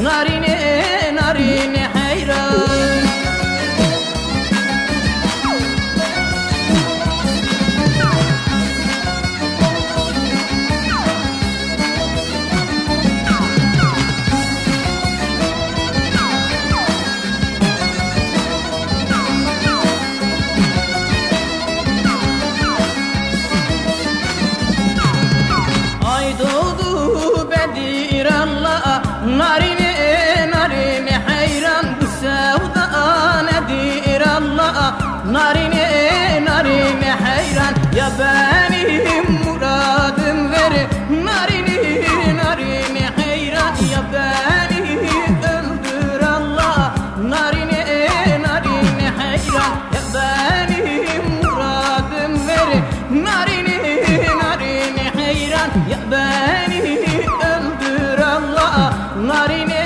narine narine hayran. Narine narine hayran bu sevda nedir Allah. Narine narine hayran ya benim muradım ver. Narine narine hayran ya beni öldür Allah. Narine narine hayran ya benim muradım ver. Narine narine hayran ya beni öldür Allah. Narine